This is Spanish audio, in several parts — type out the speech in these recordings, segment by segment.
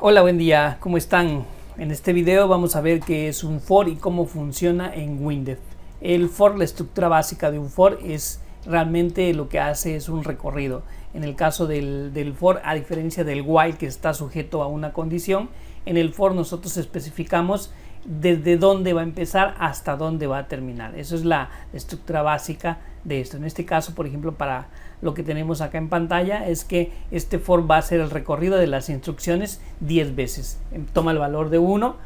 Hola, buen día, ¿cómo están? En este video vamos a ver qué es un for y cómo funciona en WinDev. El for, la estructura básica de un for es realmente lo que hace es un recorrido. En el caso del for, a diferencia del while que está sujeto a una condición, en el for nosotros especificamos desde dónde va a empezar hasta dónde va a terminar. Eso es la estructura básica de esto. En este caso, por ejemplo, para lo que tenemos acá en pantalla es que este for va a hacer el recorrido de las instrucciones 10 veces. Toma el valor de 1,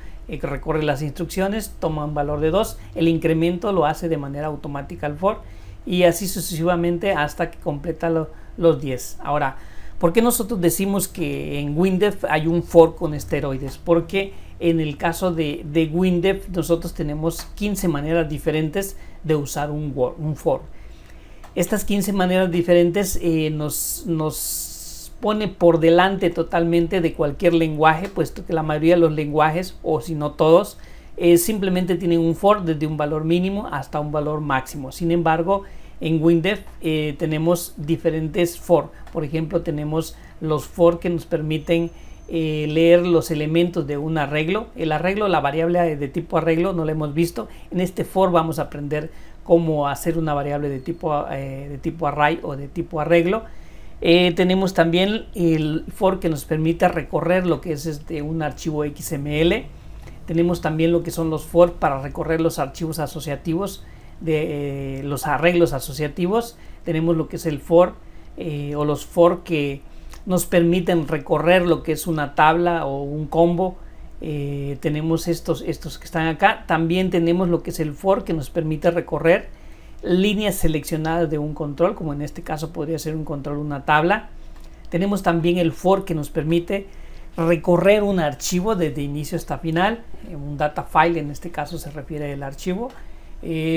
recorre las instrucciones, toma un valor de 2, el incremento lo hace de manera automática el for y así sucesivamente hasta que completa los 10. Ahora, ¿por qué nosotros decimos que en WinDev hay un for con esteroides? Porque en el caso de WinDev nosotros tenemos 15 maneras diferentes de usar un for. Estas 15 maneras diferentes nos pone por delante totalmente de cualquier lenguaje, puesto que la mayoría de los lenguajes, o si no todos, simplemente tienen un for desde un valor mínimo hasta un valor máximo. Sin embargo, en WinDev tenemos diferentes for. Por ejemplo, tenemos los for que nos permiten leer los elementos de un arreglo. El arreglo, la variable de tipo arreglo, no la hemos visto. En este for vamos a aprender cómo hacer una variable de tipo array o de tipo arreglo. Tenemos también el for que nos permite recorrer lo que es un archivo XML. Tenemos también lo que son los for para recorrer los archivos asociativos de los arreglos asociativos. Tenemos lo que es el for o los for que nos permiten recorrer lo que es una tabla o un combo. Tenemos estos que están acá. También tenemos lo que es el for que nos permite recorrer líneas seleccionadas de un control, como en este caso podría ser un control, una tabla. Tenemos también el for que nos permite recorrer un archivo desde inicio hasta final, un data file, en este caso se refiere al archivo.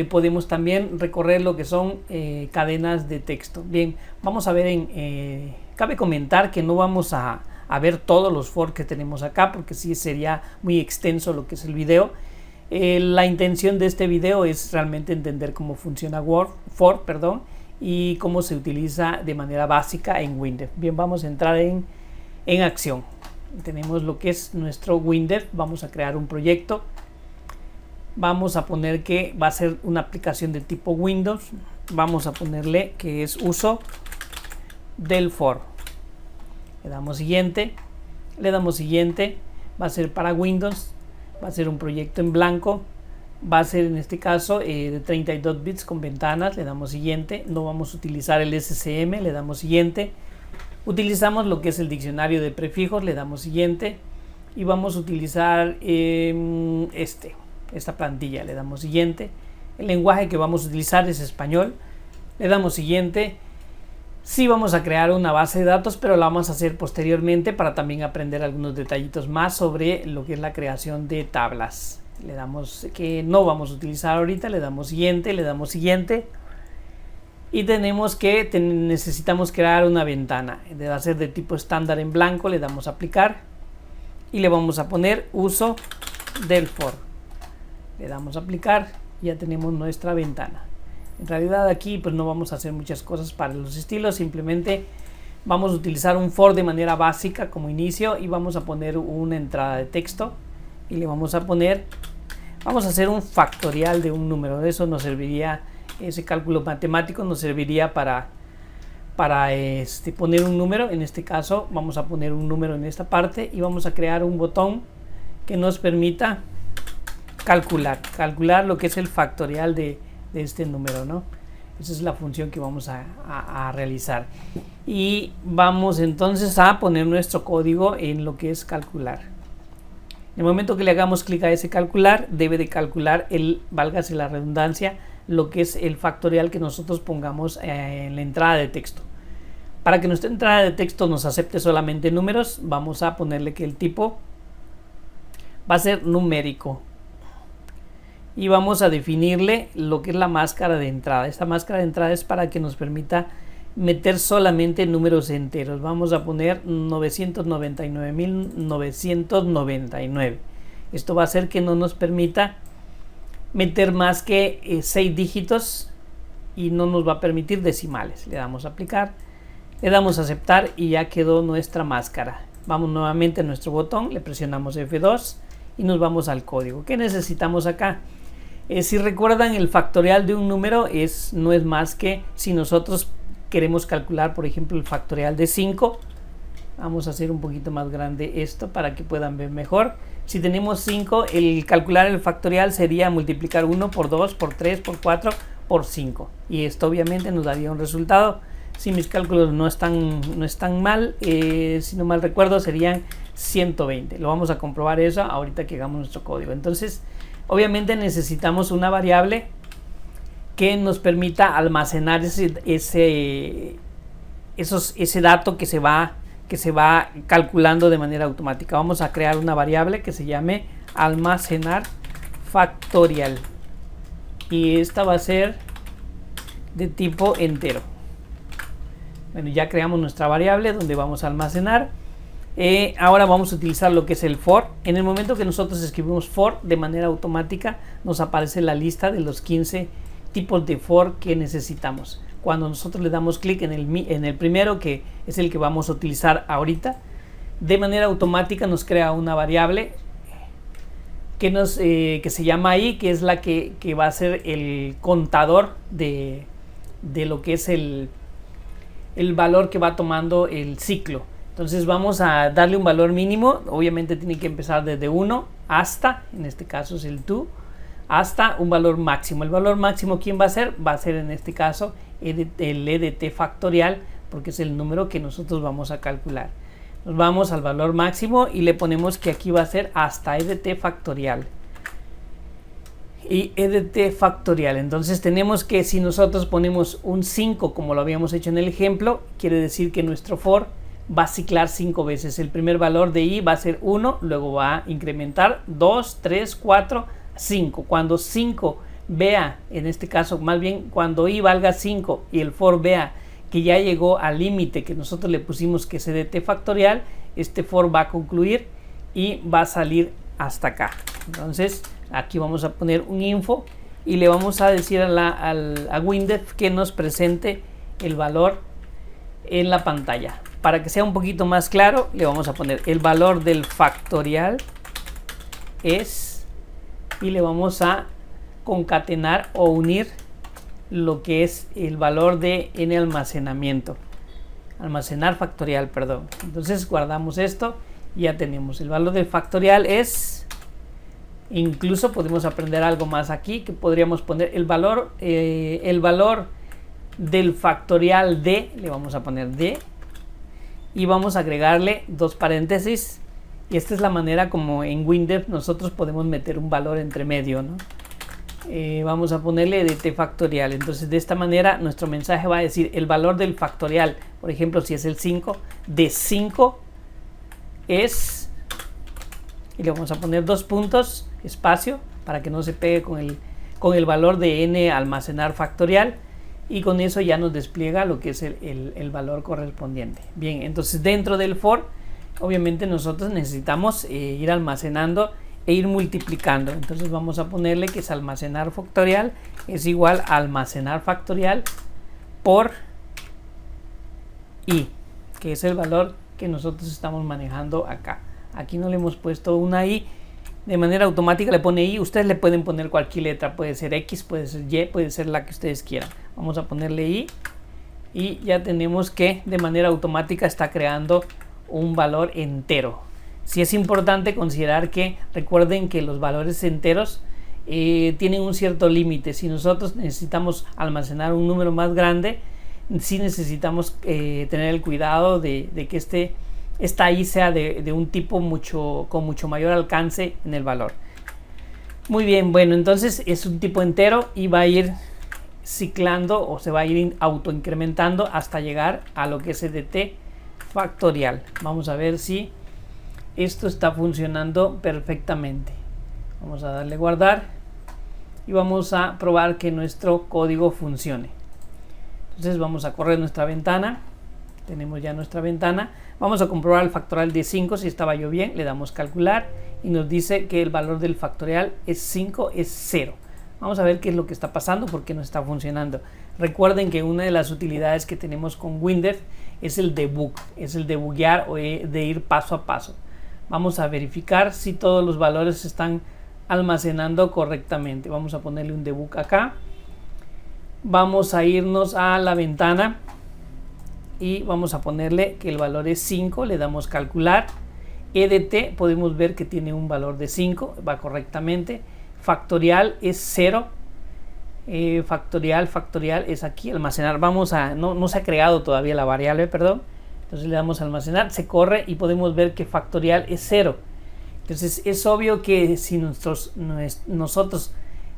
Podemos también recorrer lo que son cadenas de texto. Bien, vamos a ver cabe comentar que no vamos a ver todos los for que tenemos acá, porque sí sería muy extenso lo que es el video. La intención de este video es realmente entender cómo funciona for y cómo se utiliza de manera básica en WinDev. Bien, vamos a entrar en acción. Tenemos lo que es nuestro WinDev. Vamos a crear un proyecto. Vamos a poner que va a ser una aplicación de tipo Windows. Vamos a ponerle que es uso del for. Le damos siguiente, va a ser para Windows, va a ser un proyecto en blanco, va a ser en este caso de 32 bits con ventanas, le damos siguiente, no vamos a utilizar el SCM, le damos siguiente, utilizamos lo que es el diccionario de prefijos, le damos siguiente y vamos a utilizar esta plantilla, le damos siguiente, el lenguaje que vamos a utilizar es español, le damos siguiente. Sí vamos a crear una base de datos, pero la vamos a hacer posteriormente para también aprender algunos detallitos más sobre lo que es la creación de tablas. Le damos que no vamos a utilizar ahorita, le damos siguiente y tenemos que necesitamos crear una ventana. Debe ser de tipo estándar en blanco, le damos a aplicar y le vamos a poner uso del for. Le damos a aplicar y ya tenemos nuestra ventana. En realidad aquí pues no vamos a hacer muchas cosas para los estilos, simplemente vamos a utilizar un for de manera básica como inicio y vamos a poner una entrada de texto y le vamos a hacer un factorial de un número. De eso nos serviría, ese cálculo matemático nos serviría para poner un número. En este caso vamos a poner un número en esta parte y vamos a crear un botón que nos permita calcular lo que es el factorial de este número, ¿no? Esa es la función que vamos a realizar y vamos entonces a poner nuestro código en lo que es calcular. En el momento que le hagamos clic a ese calcular, debe de calcular válgase la redundancia, lo que es el factorial que nosotros pongamos en la entrada de texto. Para que nuestra entrada de texto nos acepte solamente números, vamos a ponerle que el tipo va a ser numérico. Y vamos a definirle lo que es la máscara de entrada. Esta máscara de entrada es para que nos permita meter solamente números enteros. Vamos a poner 999.999. Esto va a hacer que no nos permita meter más que 6 dígitos y no nos va a permitir decimales. Le damos a aplicar, le damos a aceptar y ya quedó nuestra máscara. Vamos nuevamente a nuestro botón, le presionamos F2 y nos vamos al código. ¿Qué necesitamos acá? Si recuerdan, el factorial de un número no es más que si nosotros queremos calcular, por ejemplo, el factorial de 5. Vamos a hacer un poquito más grande esto para que puedan ver mejor. Si tenemos 5, el calcular el factorial sería multiplicar 1 por 2, por 3, por 4, por 5. Y esto obviamente nos daría un resultado. Si mis cálculos no están mal, si no mal recuerdo, serían 120. Lo vamos a comprobar eso ahorita que hagamos nuestro código. Entonces, obviamente necesitamos una variable que nos permita almacenar ese dato que se va calculando de manera automática. Vamos a crear una variable que se llame almacenar factorial y esta va a ser de tipo entero. Bueno, ya creamos nuestra variable donde vamos a almacenar. Ahora vamos a utilizar lo que es el for. En el momento que nosotros escribimos for, de manera automática nos aparece la lista de los 15 tipos de for que necesitamos. Cuando nosotros le damos clic en el primero, que es el que vamos a utilizar ahorita, de manera automática nos crea una variable que se llama i, que es la que va a ser el contador de lo que es el valor que va tomando el ciclo. Entonces vamos a darle un valor mínimo. Obviamente tiene que empezar desde 1 hasta, en este caso es el 2, hasta un valor máximo. El valor máximo, ¿quién va a ser? Va a ser en este caso el EDT factorial, porque es el número que nosotros vamos a calcular. Nos vamos al valor máximo y le ponemos que aquí va a ser hasta EDT factorial. Y EDT factorial. Entonces tenemos que, si nosotros ponemos un 5 como lo habíamos hecho en el ejemplo, quiere decir que nuestro for va a ciclar 5 veces. El primer valor de i va a ser 1, luego va a incrementar 2, 3, 4, 5. Cuando 5 vea, en este caso más bien cuando i valga 5 y el for vea que ya llegó al límite que nosotros le pusimos, que es EDT factorial, este for va a concluir y va a salir hasta acá. Entonces aquí vamos a poner un info y le vamos a decir a Windef que nos presente el valor en la pantalla. Para que sea un poquito más claro, le vamos a poner el valor del factorial es, y le vamos a concatenar o unir lo que es el valor de n almacenamiento. Almacenar factorial, perdón. Entonces guardamos esto y ya tenemos el valor del factorial es. Incluso podemos aprender algo más aquí, que podríamos poner el valor del factorial de, le vamos a poner de, y vamos a agregarle dos paréntesis, y esta es la manera como en Windef nosotros podemos meter un valor entre medio, ¿no? Vamos a ponerle EDT factorial. Entonces de esta manera nuestro mensaje va a decir el valor del factorial, por ejemplo si es el 5, de 5 es, y le vamos a poner dos puntos, espacio, para que no se pegue con el valor de n almacenar factorial, y con eso ya nos despliega lo que es el valor correspondiente. Bien, entonces dentro del for obviamente nosotros necesitamos ir almacenando e ir multiplicando. Entonces vamos a ponerle que es almacenar factorial es igual a almacenar factorial por i, que es el valor que nosotros estamos manejando acá. Aquí no le hemos puesto una i, de manera automática le pone i. Ustedes le pueden poner cualquier letra, puede ser x, puede ser y, puede ser la que ustedes quieran. Vamos a ponerle i y ya tenemos que de manera automática está creando un valor entero. Sí es importante considerar que recuerden que los valores enteros tienen un cierto límite. Si nosotros necesitamos almacenar un número más grande, sí necesitamos tener el cuidado de que esta i sea de un tipo con mucho mayor alcance en el valor. Muy bien, bueno, entonces es un tipo entero y va a ir ciclando o se va a ir autoincrementando hasta llegar a lo que es EDT factorial. Vamos a ver si esto está funcionando perfectamente. Vamos a darle guardar y vamos a probar que nuestro código funcione. Entonces vamos a correr nuestra ventana. Tenemos ya nuestra ventana. Vamos a comprobar el factorial de 5 si estaba yo bien. Le damos calcular y nos dice que el valor del factorial es 5, es 0. Vamos a ver qué es lo que está pasando, por qué no está funcionando. Recuerden que una de las utilidades que tenemos con Windef es el debug, es el debuguear o de ir paso a paso. Vamos a verificar si todos los valores se están almacenando correctamente. Vamos a ponerle un debug acá. Vamos a irnos a la ventana y vamos a ponerle que el valor es 5, le damos calcular. EDT podemos ver que tiene un valor de 5, va correctamente. Factorial es 0. Factorial es aquí, almacenar. Vamos a, no se ha creado todavía la variable, perdón. Entonces le damos a almacenar, se corre y podemos ver que factorial es 0. Entonces es obvio que si nosotros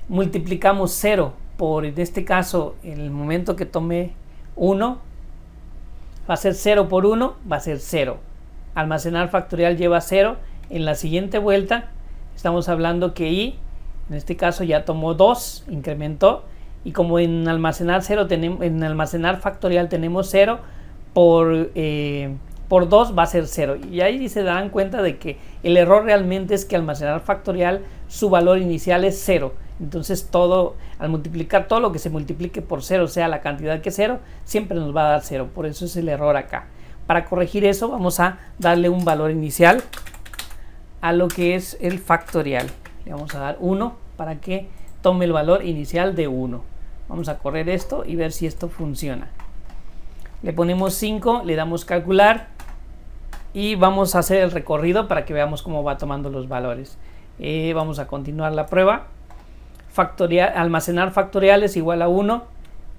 multiplicamos 0 por, en este caso, en el momento que tome 1, va a ser 0 por 1, va a ser 0. Almacenar factorial lleva 0. En la siguiente vuelta estamos hablando que i, en este caso ya tomó 2, incrementó, y como en almacenar 0 en almacenar factorial tenemos 0, por 2 va a ser 0. Y ahí se darán cuenta de que el error realmente es que almacenar factorial su valor inicial es 0. Entonces todo, al multiplicar todo lo que se multiplique por 0, sea la cantidad que es 0, siempre nos va a dar 0. Por eso es el error acá. Para corregir eso vamos a darle un valor inicial a lo que es el factorial. Le vamos a dar 1 para que tome el valor inicial de 1. Vamos a correr esto y ver si esto funciona. Le ponemos 5, le damos calcular y vamos a hacer el recorrido para que veamos cómo va tomando los valores. Vamos a continuar la prueba. Factorial, almacenar factorial es igual a 1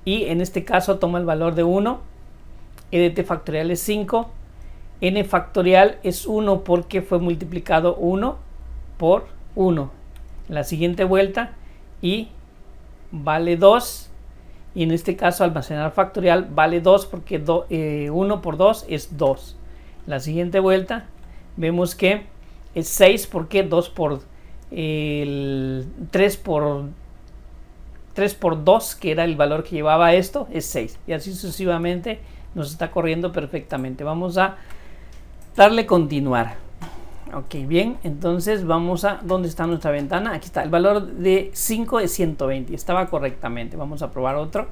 y en este caso toma el valor de 1. EDT factorial es 5. N factorial es 1 porque fue multiplicado 1 por 1. En la siguiente vuelta y vale 2. Y en este caso almacenar factorial vale 2 porque 1 por 2 es 2. En la siguiente vuelta vemos que es 6 porque 2 por 3 por 2, que era el valor que llevaba esto, es 6. Y así sucesivamente nos está corriendo perfectamente. Vamos a darle continuar. Ok, bien, entonces vamos a, ¿dónde está nuestra ventana? Aquí está, el valor de 5 es 120, estaba correctamente. Vamos a probar otro.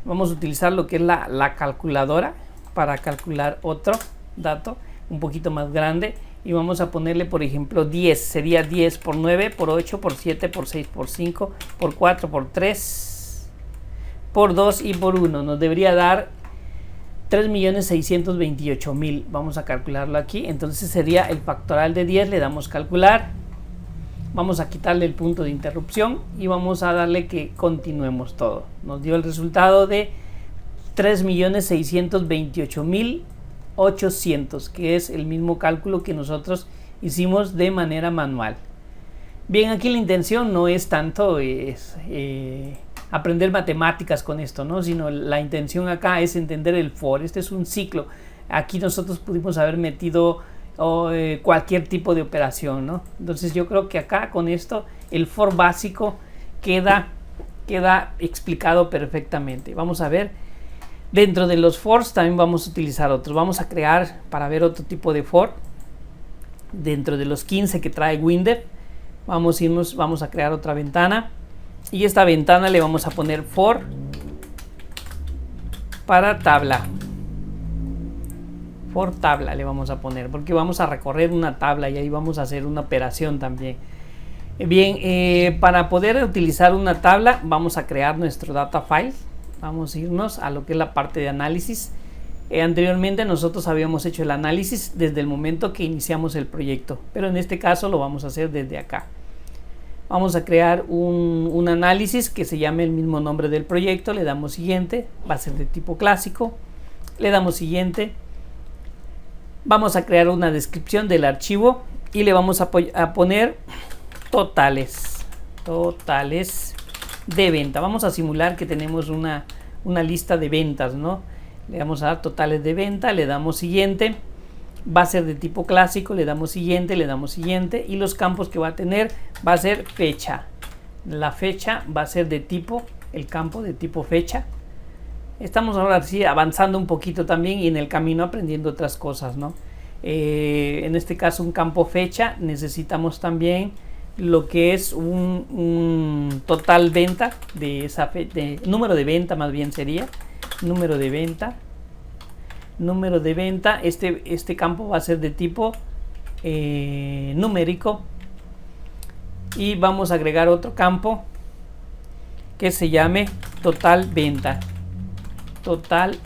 Vamos a utilizar lo que es la calculadora para calcular otro dato un poquito más grande. Y vamos a ponerle, por ejemplo, 10. Sería 10 por 9, por 8, por 7, por 6, por 5, por 4, por 3, por 2 y por 1. Nos debería dar 3.628.000. Vamos a calcularlo aquí. Entonces sería el factorial de 10. Le damos calcular. Vamos a quitarle el punto de interrupción y vamos a darle que continuemos todo. Nos dio el resultado de 3.628.800, que es el mismo cálculo que nosotros hicimos de manera manual. Bien, aquí la intención no es tanto aprender matemáticas con esto, ¿no? Sino la intención acá es entender el for. Este es un ciclo. Aquí nosotros pudimos haber metido cualquier tipo de operación, ¿no? Entonces yo creo que acá con esto el for básico queda explicado perfectamente. Vamos a ver. Dentro de los fors también vamos a utilizar otros. Vamos a crear para ver otro tipo de for. Dentro de los 15 que trae WinDev, vamos a crear otra ventana. Y esta ventana le vamos a poner for para tabla. For tabla le vamos a poner, porque vamos a recorrer una tabla y ahí vamos a hacer una operación también. Bien, para poder utilizar una tabla vamos a crear nuestro data file. Vamos a irnos a lo que es la parte de análisis. Anteriormente nosotros habíamos hecho el análisis desde el momento que iniciamos el proyecto, pero en este caso lo vamos a hacer desde acá. Vamos a crear un análisis que se llame el mismo nombre del proyecto. Le damos siguiente, va a ser de tipo clásico. Le damos siguiente. Vamos a crear una descripción del archivo y le vamos a poner totales de venta. Vamos a simular que tenemos una lista de ventas, ¿no? Le vamos a dar totales de venta, le damos siguiente, va a ser de tipo clásico, le damos siguiente y los campos que va a tener va a ser fecha. La fecha va a ser de tipo, el campo de tipo fecha. Estamos ahora sí avanzando un poquito también y en el camino aprendiendo otras cosas, ¿no? En este caso un campo fecha, necesitamos también lo que es un total venta de esa fecha, número de venta más bien sería, número de venta. número de venta, este campo va a ser de tipo numérico, y vamos a agregar otro campo que se llame total venta, total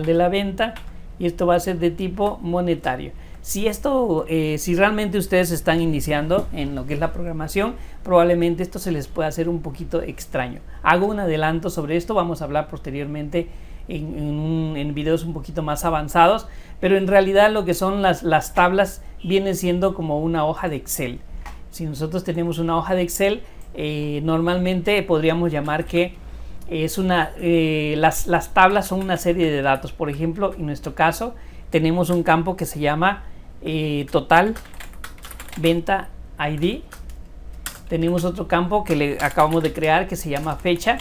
de la venta, y esto va a ser de tipo monetario. Si realmente ustedes están iniciando en lo que es la programación, probablemente esto se les pueda hacer un poquito extraño. Hago un adelanto sobre esto, vamos a hablar posteriormente en videos un poquito más avanzados, pero en realidad lo que son las tablas viene siendo como una hoja de Excel. Si nosotros tenemos una hoja de Excel, normalmente podríamos llamar que las tablas son una serie de datos. Por ejemplo, en nuestro caso tenemos un campo que se llama total venta ID. Tenemos otro campo que le acabamos de crear que se llama fecha.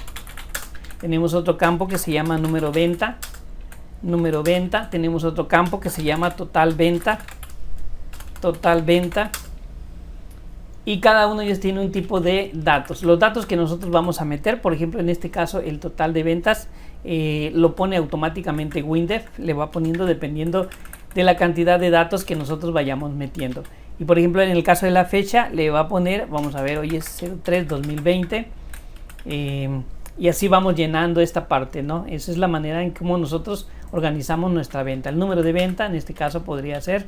Tenemos otro campo que se llama número venta. Tenemos otro campo que se llama total venta. Y cada uno de ellos tiene un tipo de datos. Los datos que nosotros vamos a meter, por ejemplo, en este caso el total de ventas, lo pone automáticamente WinDev, le va poniendo dependiendo de la cantidad de datos que nosotros vayamos metiendo. Y por ejemplo, en el caso de la fecha, le va a poner, vamos a ver, hoy es 03-2020, y así vamos llenando esta parte, ¿no? Esa es la manera en cómo nosotros organizamos nuestra venta. El número de venta, en este caso, podría ser,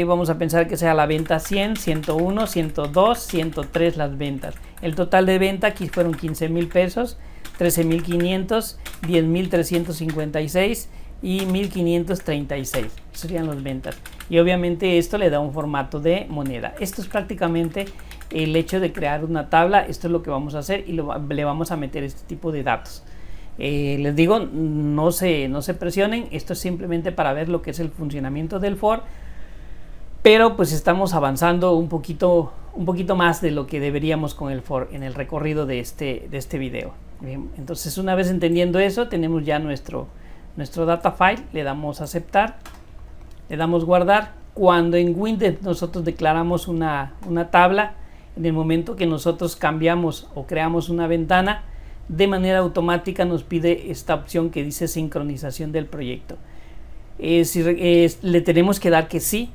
vamos a pensar que sea la venta 100, 101, 102, 103 las ventas. El total de venta aquí fueron 15,000 pesos, 13,500, 10,356 y 1,536. Serían las ventas. Y obviamente esto le da un formato de moneda. Esto es prácticamente el hecho de crear una tabla. Esto es lo que vamos a hacer y le vamos a meter este tipo de datos. Les digo, no se presionen. Esto es simplemente para ver lo que es el funcionamiento del for. Pero pues estamos avanzando un poquito más de lo que deberíamos con el for en el recorrido de este video. Bien, entonces una vez entendiendo eso, tenemos ya nuestro data file, le damos a aceptar, le damos guardar. Cuando en WinDev nosotros declaramos una tabla, en el momento que nosotros cambiamos o creamos una ventana, de manera automática nos pide esta opción que dice sincronización del proyecto. Le tenemos que dar que sí,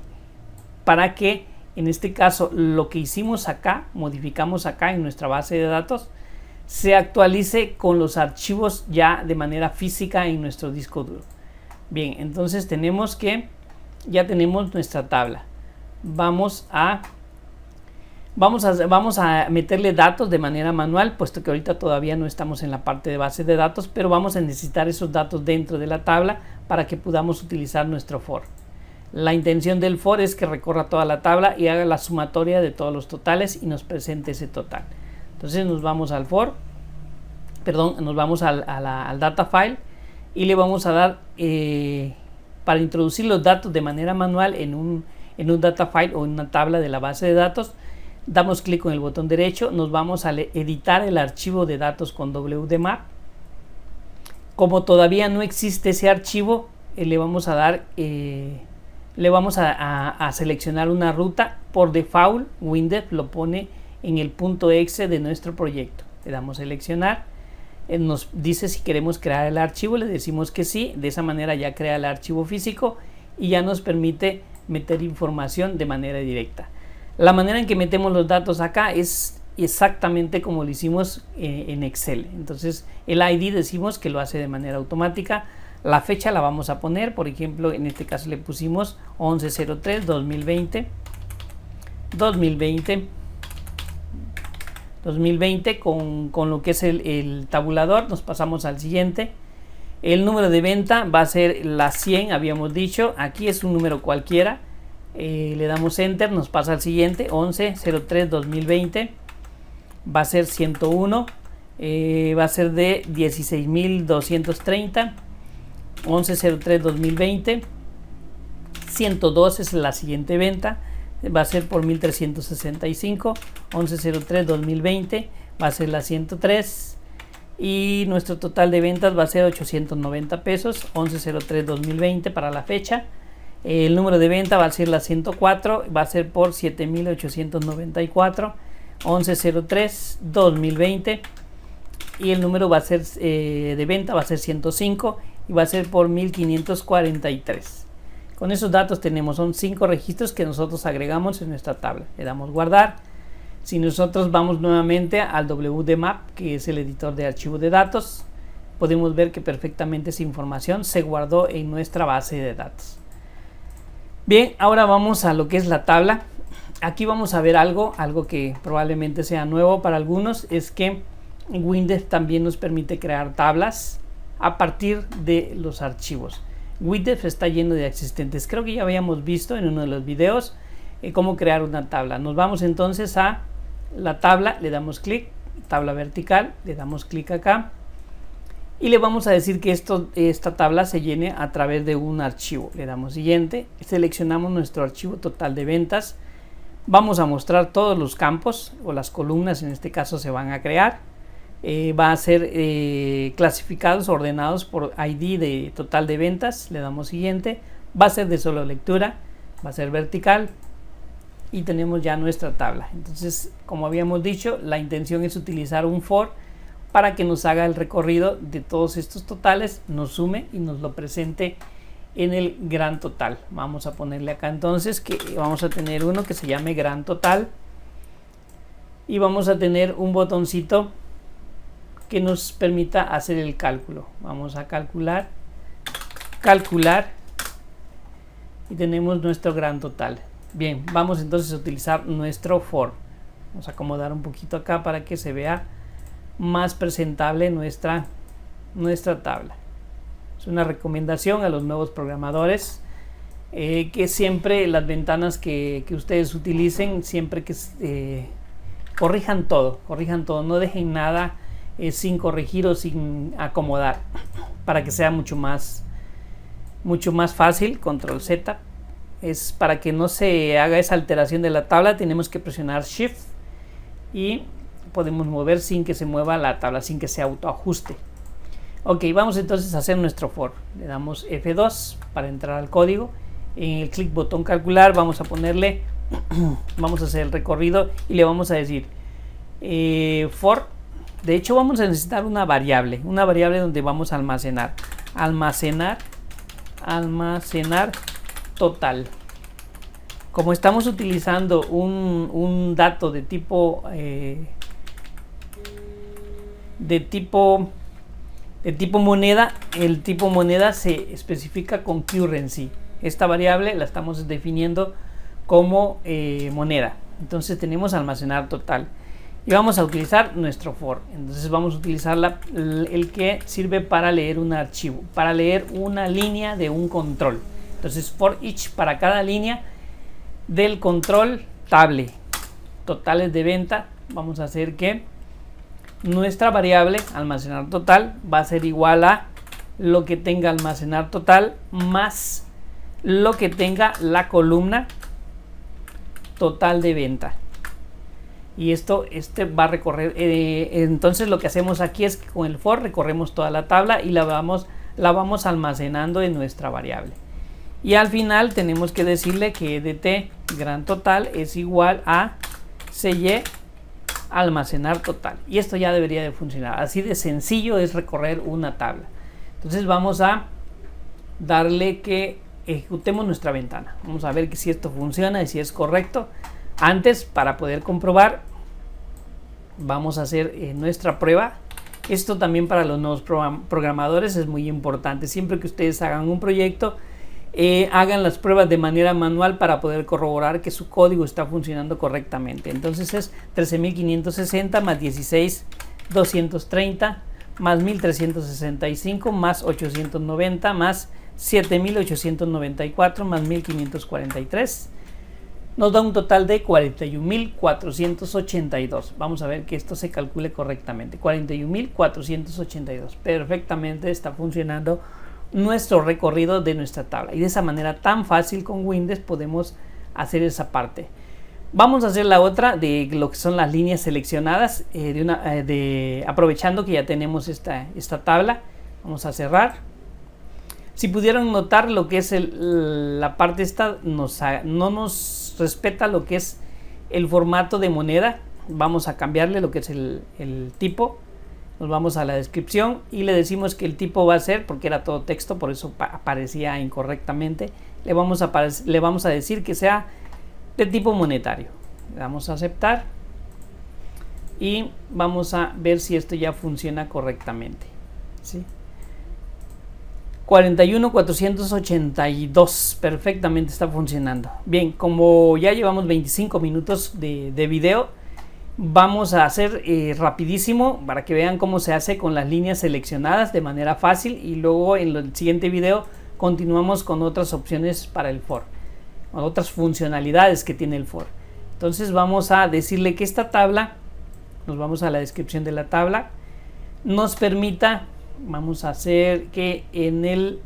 para que en este caso lo que hicimos acá, modificamos acá en nuestra base de datos, se actualice con los archivos ya de manera física en nuestro disco duro. Bien, entonces ya tenemos nuestra tabla. Vamos a meterle datos de manera manual, puesto que ahorita todavía no estamos en la parte de base de datos, pero vamos a necesitar esos datos dentro de la tabla para que podamos utilizar nuestro for. La intención del for es que recorra toda la tabla y haga la sumatoria de todos los totales y nos presente ese total. Entonces nos vamos al for, nos vamos al data file y le vamos a dar para introducir los datos de manera manual en un data file o en una tabla de la base de datos. Damos clic con el botón derecho, nos vamos a editar el archivo de datos con WDMap. Como todavía no existe ese archivo, le vamos a dar a seleccionar una ruta. Por default WinDev lo pone en el punto .exe de nuestro proyecto. Le damos a seleccionar, nos dice si queremos crear el archivo, le decimos que sí. De esa manera ya crea el archivo físico y ya nos permite meter información de manera directa. La manera en que metemos los datos acá es exactamente como lo hicimos en Excel. Entonces el ID decimos que lo hace de manera automática. La fecha la vamos a poner, por ejemplo, en este caso le pusimos 11/03/2020. 2020 con lo que es el tabulador. Nos pasamos al siguiente. El número de venta va a ser la 100, habíamos dicho. Aquí es un número cualquiera. Le damos enter, nos pasa al siguiente. 11/03/2020 va a ser 101. Va a ser de 16,230. 11/03/2020. 102 es la siguiente venta, va a ser por 1,365. 11/03/2020 va a ser la 103 y nuestro total de ventas va a ser 890 pesos. 11/03/2020 para la fecha. El número de venta va a ser la 104, va a ser por 7,894. 11/03/2020 y el número va a ser de venta va a ser 105. y va a ser por 1543. Con esos datos son 5 registros que nosotros agregamos en nuestra tabla. Le damos guardar. Si nosotros vamos nuevamente al WDMap, que es el editor de archivo de datos, podemos ver que perfectamente esa información se guardó en nuestra base de datos. Bien, ahora vamos a lo que es la tabla. Aquí vamos a ver algo que probablemente sea nuevo para algunos, es que Windev también nos permite crear tablas a partir de los archivos. Windev está lleno de existentes. Creo que ya habíamos visto en uno de los videos cómo crear una tabla. Nos vamos entonces a la tabla, le damos clic, tabla vertical, le damos clic acá y le vamos a decir que esta tabla se llene a través de un archivo. Le damos siguiente, seleccionamos nuestro archivo total de ventas. Vamos a mostrar todos los campos o las columnas, en este caso se van a crear. Va a ser clasificados, ordenados por ID de total de ventas. Le damos siguiente, va a ser de solo lectura, va a ser vertical y tenemos ya nuestra tabla. Entonces, como habíamos dicho, la intención es utilizar un for para que nos haga el recorrido de todos estos totales, nos sume y nos lo presente en el gran total. Vamos a ponerle acá entonces que vamos a tener uno que se llame gran total y vamos a tener un botoncito que nos permita hacer el cálculo. Vamos a calcular y tenemos nuestro gran total. Bien, vamos entonces a utilizar nuestro for. Vamos a acomodar un poquito acá para que se vea más presentable nuestra tabla. Es una recomendación a los nuevos programadores que siempre las ventanas que ustedes utilicen, siempre que corrijan todo, no dejen nada sin corregir o sin acomodar, para que sea mucho más fácil. Control Z es para que no se haga esa alteración de la tabla. Tenemos que presionar Shift y podemos mover sin que se mueva la tabla, sin que se autoajuste. Ok, vamos entonces a hacer nuestro for. Le damos F2 para entrar al código. En el clic botón calcular vamos a ponerle vamos a hacer el recorrido y le vamos a decir for. De hecho, vamos a necesitar una variable donde vamos a almacenar total. Como estamos utilizando un dato de tipo moneda, el tipo moneda se especifica con currency. Esta variable la estamos definiendo como moneda. Entonces tenemos almacenar total y vamos a utilizar nuestro for. Entonces vamos a utilizar el que sirve para leer un archivo, para leer una línea de un control. Entonces for each, para cada línea del control table totales de venta, vamos a hacer que nuestra variable almacenar total va a ser igual a lo que tenga almacenar total más lo que tenga la columna total de venta. Y esto va a recorrer, entonces lo que hacemos aquí es que con el for recorremos toda la tabla y la vamos almacenando en nuestra variable. Y al final tenemos que decirle que dt gran total es igual a cy almacenar total. Y esto ya debería de funcionar. Así de sencillo es recorrer una tabla. Entonces vamos a darle que ejecutemos nuestra ventana. Vamos a ver que si esto funciona y si es correcto. Antes, para poder comprobar, vamos a hacer nuestra prueba. Esto también para los nuevos programadores es muy importante. Siempre que ustedes hagan un proyecto, hagan las pruebas de manera manual para poder corroborar que su código está funcionando correctamente. Entonces es 13.560 más 16.230 más 1.365 más 890 más 7.894 más 1.543. Nos da un total de 41.482. Vamos a ver que esto se calcule correctamente. 41.482. Perfectamente está funcionando nuestro recorrido de nuestra tabla. Y de esa manera tan fácil con Windev podemos hacer esa parte. Vamos a hacer la otra de lo que son las líneas seleccionadas. Aprovechando que ya tenemos esta tabla. Vamos a cerrar. Si pudieron notar lo que es la parte esta, no nos respeta lo que es el formato de moneda. Vamos a cambiarle lo que es el tipo. Nos vamos a la descripción y le decimos que el tipo va a ser, porque era todo texto, por eso aparecía incorrectamente, le vamos a decir que sea de tipo monetario. Le damos a aceptar y vamos a ver si esto ya funciona correctamente, ¿sí? 41,482 perfectamente está funcionando. Bien, como ya llevamos 25 minutos de video, vamos a hacer rapidísimo para que vean cómo se hace con las líneas seleccionadas de manera fácil, y luego en el siguiente video continuamos con otras opciones para el for, otras funcionalidades que tiene el for. Entonces vamos a decirle que esta tabla, nos vamos a la descripción de la tabla, nos permita, vamos a hacer que en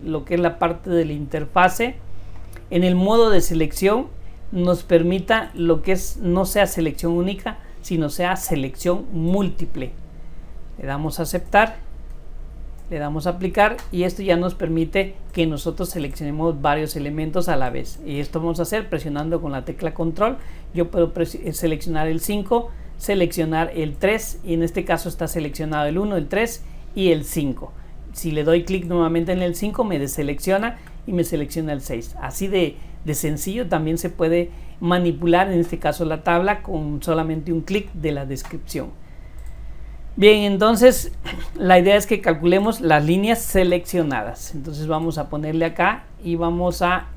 lo que es la parte de la interfase, en el modo de selección, nos permita lo que es, no sea selección única, sino sea selección múltiple. Le damos a aceptar, le damos a aplicar, y esto ya nos permite que nosotros seleccionemos varios elementos a la vez. Y esto vamos a hacer presionando con la tecla control. Yo puedo seleccionar el 5, seleccionar el 3, y en este caso está seleccionado el 1, el 3 y el 5. Si le doy clic nuevamente en el 5, me deselecciona y me selecciona el 6. Así de sencillo también se puede manipular, en este caso la tabla, con solamente un clic de la descripción. Bien, entonces la idea es que calculemos las líneas seleccionadas. Entonces vamos a ponerle acá y vamos a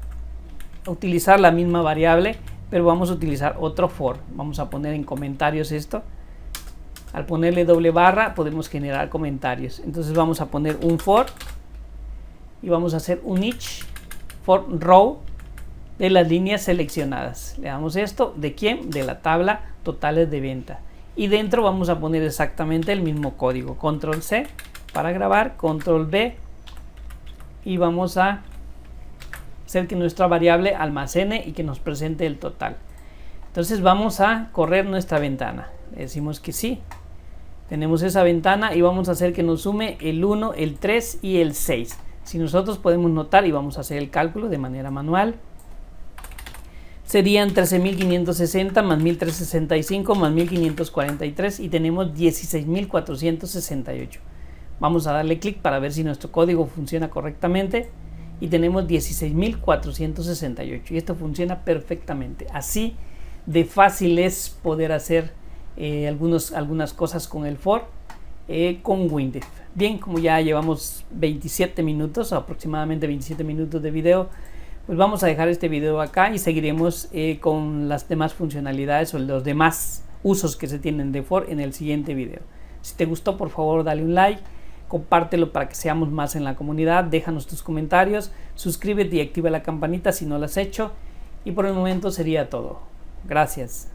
utilizar la misma variable, pero vamos a utilizar otro for. Vamos a poner en comentarios esto. Al ponerle doble barra podemos generar comentarios. Entonces vamos a poner un for y vamos a hacer un each for row de las líneas seleccionadas. Le damos esto, ¿de quién? De la tabla totales de venta. Y dentro vamos a poner exactamente el mismo código. Control C para grabar, Control V, y vamos a hacer que nuestra variable almacene y que nos presente el total. Entonces vamos a correr nuestra ventana. Le decimos que sí. Tenemos esa ventana y vamos a hacer que nos sume el 1, el 3 y el 6. Si nosotros podemos notar, y vamos a hacer el cálculo de manera manual, serían 13.560 más 1.365 más 1.543 y tenemos 16.468. Vamos a darle clic para ver si nuestro código funciona correctamente y tenemos 16.468 y esto funciona perfectamente. Así de fácil es poder hacer algunas cosas con el for con WinDiff. Bien, como ya llevamos 27 minutos, aproximadamente 27 minutos de video, pues vamos a dejar este video acá y seguiremos con las demás funcionalidades o los demás usos que se tienen de for en el siguiente video. Si te gustó, por favor dale un like, compártelo para que seamos más en la comunidad, déjanos tus comentarios, suscríbete y activa la campanita si no lo has hecho, y por el momento sería todo. Gracias.